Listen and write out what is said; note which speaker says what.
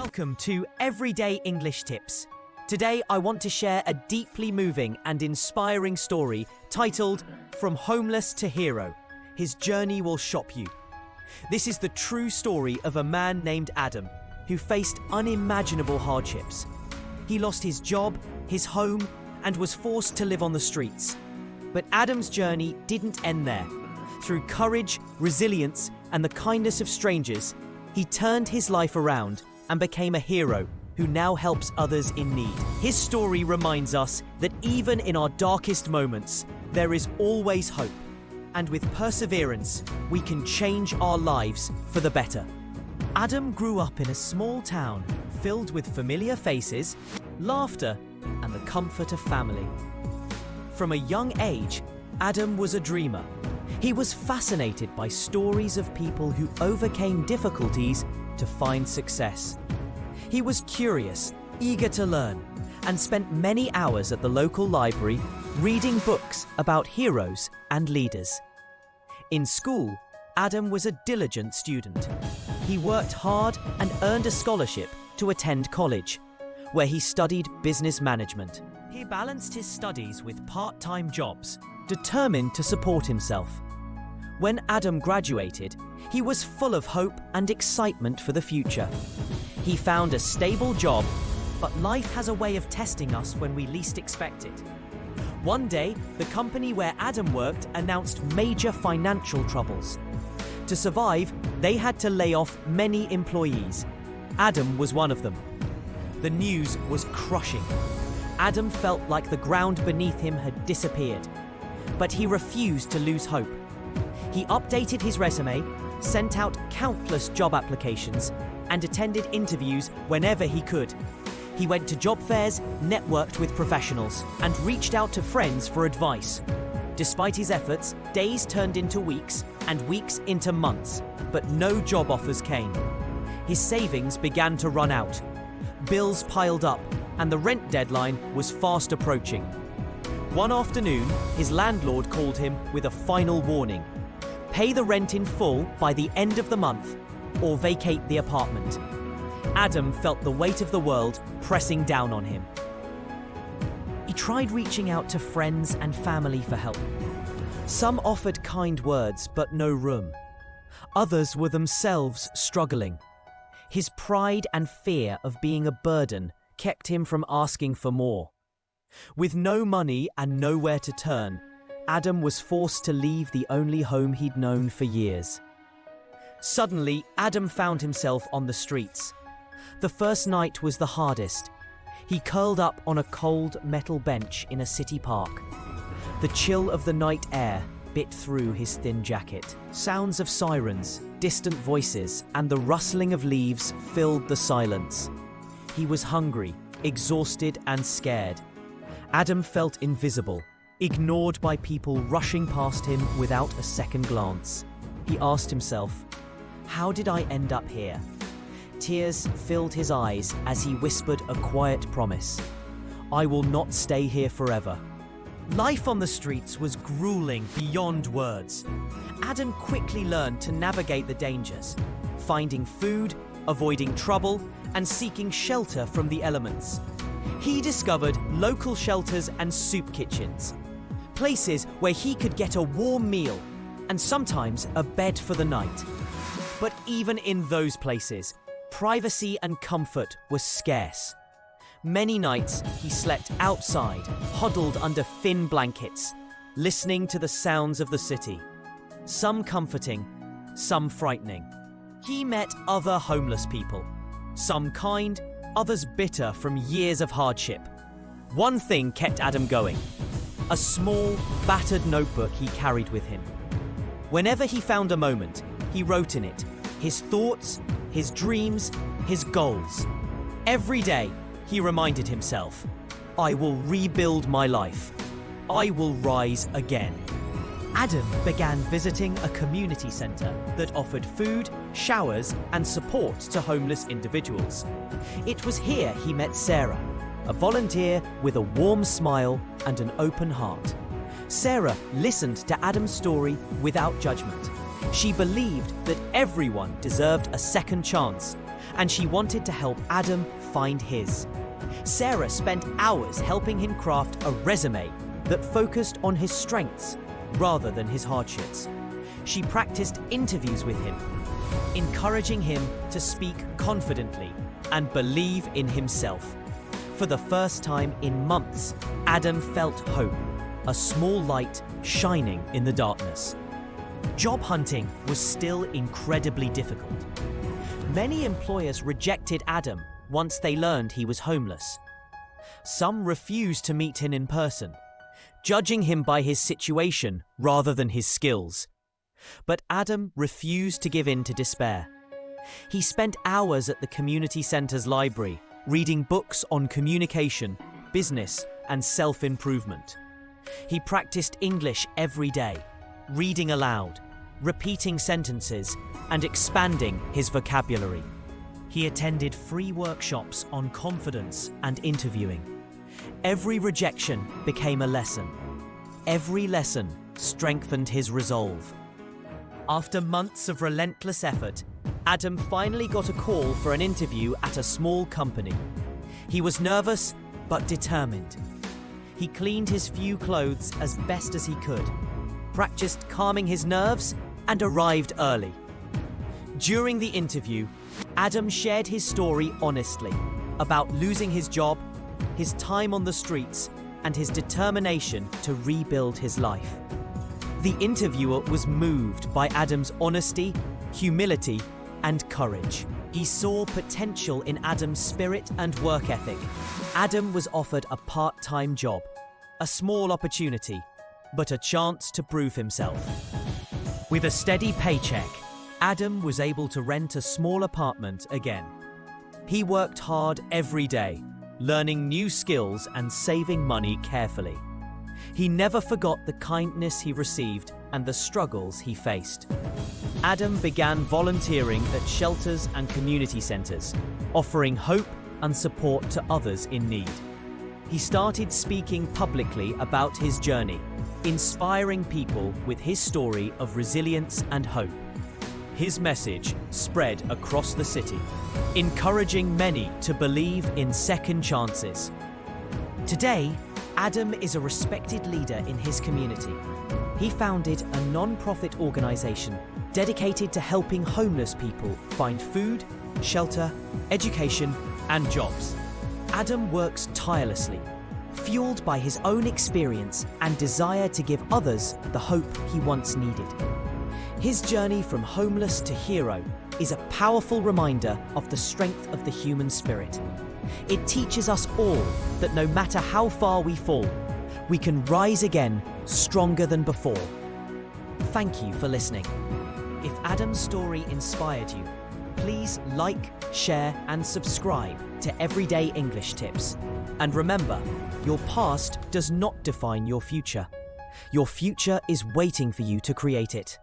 Speaker 1: Welcome to Everyday English Tips. Today I want to share a deeply moving and inspiring story titled From Homeless to Hero. His journey will shock you. This is the true story of a man named Adam who faced unimaginable hardships. He lost his job, his home, and was forced to live on the streets. But Adam's journey didn't end there. Through courage, resilience, and the kindness of strangers, he turned his life around and became a hero who now helps others in need. His story reminds us that even in our darkest moments, there is always hope. And with perseverance, we can change our lives for the better. Adam grew up in a small town filled with familiar faces, laughter, and the comfort of family. From a young age, Adam was a dreamer. He was fascinated by stories of people who overcame difficulties to find success. He was curious, eager to learn, and spent many hours at the local library reading books about heroes and leaders. In school, Adam was a diligent student. He worked hard and earned a scholarship to attend college, where he studied business management. He balanced his studies with part-time jobs, determined to support himself. When Adam graduated, he was full of hope and excitement for the future. He found a stable job, but life has a way of testing us when we least expect it. One day, the company where Adam worked announced major financial troubles. To survive, they had to lay off many employees. Adam was one of them. The news was crushing. Adam felt like the ground beneath him had disappeared, but he refused to lose hope. He updated his resume, sent out countless job applications, and attended interviews whenever he could. He went to job fairs, networked with professionals, and reached out to friends for advice. Despite his efforts, days turned into weeks, and weeks into months, but no job offers came. His savings began to run out. Bills piled up, and the rent deadline was fast approaching. One afternoon, his landlord called him with a final warning. Pay the rent in full by the end of the month, or vacate the apartment. Adam felt the weight of the world pressing down on him. He tried reaching out to friends and family for help. Some offered kind words, but no room. Others were themselves struggling. His pride and fear of being a burden kept him from asking for more. With no money and nowhere to turn, Adam was forced to leave the only home he'd known for years. Suddenly, Adam found himself on the streets. The first night was the hardest. He curled up on a cold metal bench in a city park. The chill of the night air bit through his thin jacket. Sounds of sirens, distant voices, and the rustling of leaves filled the silence. He was hungry, exhausted, and scared. Adam felt invisible, ignored by people rushing past him without a second glance. He asked himself, "How did I end up here?" Tears filled his eyes as he whispered a quiet promise. "I will not stay here forever." Life on the streets was grueling beyond words. Adam quickly learned to navigate the dangers, finding food, avoiding trouble, and seeking shelter from the elements. He discovered local shelters and soup kitchens, places where he could get a warm meal and sometimes a bed for the night. But even in those places, privacy and comfort were scarce. Many nights he slept outside, huddled under thin blankets, listening to the sounds of the city, some comforting, some frightening. He met other homeless people, some kind, others bitter from years of hardship. One thing kept Adam going: a small, battered notebook he carried with him. Whenever he found a moment, he wrote in it his thoughts, his dreams, his goals. Every day, he reminded himself, "I will rebuild my life. I will rise again." Adam began visiting a community center that offered food, showers, and support to homeless individuals. It was here he met Sarah, a volunteer with a warm smile and an open heart. Sarah listened to Adam's story without judgment. She believed that everyone deserved a second chance and she wanted to help Adam find his. Sarah spent hours helping him craft a resume that focused on his strengths rather than his hardships. She practiced interviews with him, encouraging him to speak confidently and believe in himself. For the first time in months, Adam felt hope, a small light shining in the darkness. Job hunting was still incredibly difficult. Many employers rejected Adam once they learned he was homeless. Some refused to meet him in person, judging him by his situation rather than his skills. But Adam refused to give in to despair. He spent hours at the community center's library, reading books on communication, business, and self-improvement. He practiced English every day, reading aloud, repeating sentences, and expanding his vocabulary. He attended free workshops on confidence and interviewing. Every rejection became a lesson. Every lesson strengthened his resolve. After months of relentless effort, Adam finally got a call for an interview at a small company. He was nervous but determined. He cleaned his few clothes as best as he could, practiced calming his nerves, and arrived early. During the interview, Adam shared his story honestly about losing his job, his time on the streets, and his determination to rebuild his life. The interviewer was moved by Adam's honesty, humility, and courage. He saw potential in Adam's spirit and work ethic. Adam was offered a part-time job, a small opportunity, but a chance to prove himself. With a steady paycheck, Adam was able to rent a small apartment again. He worked hard every day, learning new skills and saving money carefully. He never forgot the kindness he received and the struggles he faced. Adam began volunteering at shelters and community centers, offering hope and support to others in need. He started speaking publicly about his journey, inspiring people with his story of resilience and hope. His message spread across the city, encouraging many to believe in second chances. Today, Adam is a respected leader in his community. He founded a non-profit organization dedicated to helping homeless people find food, shelter, education, and jobs. Adam works tirelessly, fueled by his own experience and desire to give others the hope he once needed. His journey from homeless to hero is a powerful reminder of the strength of the human spirit. It teaches us all that no matter how far we fall, we can rise again stronger than before. Thank you for listening. If Adam's story inspired you, please like, share, and subscribe to Everyday English Tips. And remember, your past does not define your future. Your future is waiting for you to create it.